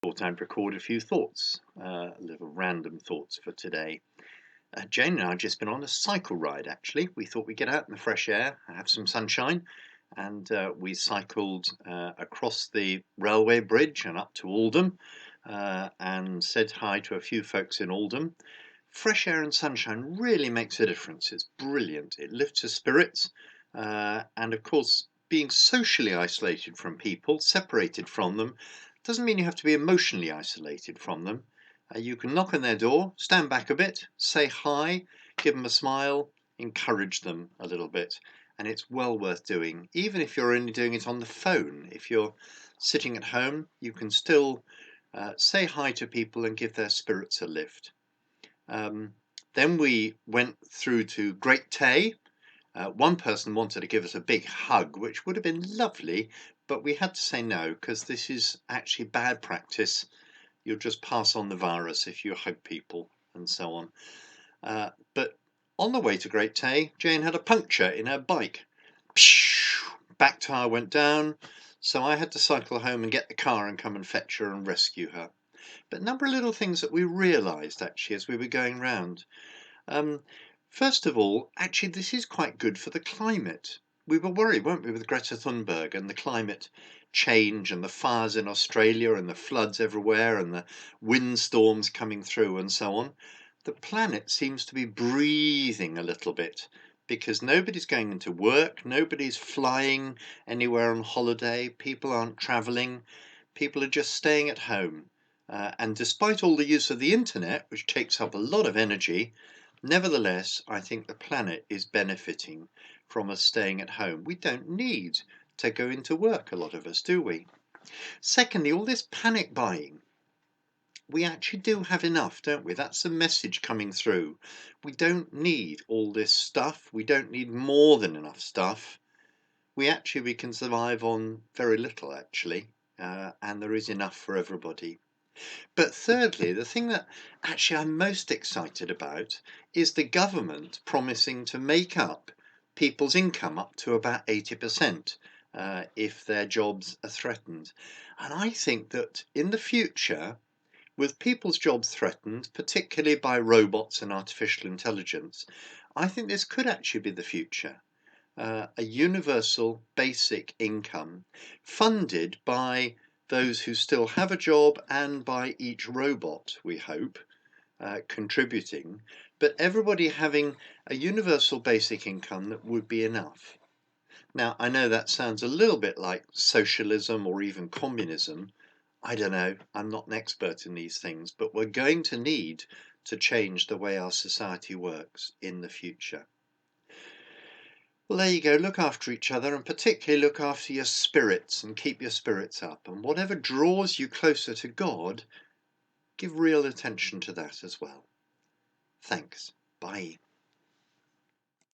Thought I'd record a few thoughts, little random thoughts for today. Jane and I have just been on a cycle ride actually. We thought we'd get out in the fresh air, have some sunshine, and we cycled across the railway bridge and up to Oldham and said hi to a few folks in Oldham. Fresh air and sunshine really makes a difference. It's brilliant. It lifts your spirits, and of course, being socially isolated from people, separated from them, doesn't mean you have to be emotionally isolated from them. You can knock on their door, stand back a bit, say hi, give them a smile, encourage them a little bit, and it's well worth doing. Even if you're only doing it on the phone, if you're sitting at home, you can still say hi to people and give their spirits a lift. Then we went through to Great Tay. One person wanted to give us a big hug, which would have been lovely, but we had to say no because this is actually bad practice. You'll just pass on the virus if you hug people and so on. But on the way to Great Tay, Jane had a puncture in her bike. Back tire went down, so I had to cycle home and get the car and come and fetch her and rescue her. But a number of little things that we realised actually as we were going round. First of all, actually this is quite good for the climate. We were worried, weren't we, with Greta Thunberg and the climate change and the fires in Australia and the floods everywhere and the windstorms coming through and so on. The planet seems to be breathing a little bit because nobody's going into work, nobody's flying anywhere on holiday, people aren't travelling, people are just staying at home. And despite all the use of the internet, which takes up a lot of energy, nevertheless, I think the planet is benefiting from us staying at home. We don't need to go into work, a lot of us, do we? Secondly, all this panic buying. We actually do have enough, don't we? That's the message coming through. We don't need all this stuff. We don't need more than enough stuff. We can survive on very little, actually, and there is enough for everybody. But thirdly, the thing that actually I'm most excited about is the government promising to make up people's income up to about 80% if their jobs are threatened. And I think that in the future, with people's jobs threatened, particularly by robots and artificial intelligence, I think this could actually be the future. A universal basic income funded by those who still have a job and by each robot, we hope, contributing, but everybody having a universal basic income that would be enough. Now, I know that sounds a little bit like socialism or even communism. I don't know, I'm not an expert in these things, but we're going to need to change the way our society works in the future. Well, there you go. Look after each other and particularly look after your spirits and keep your spirits up. And whatever draws you closer to God, give real attention to that as well. Thanks. Bye.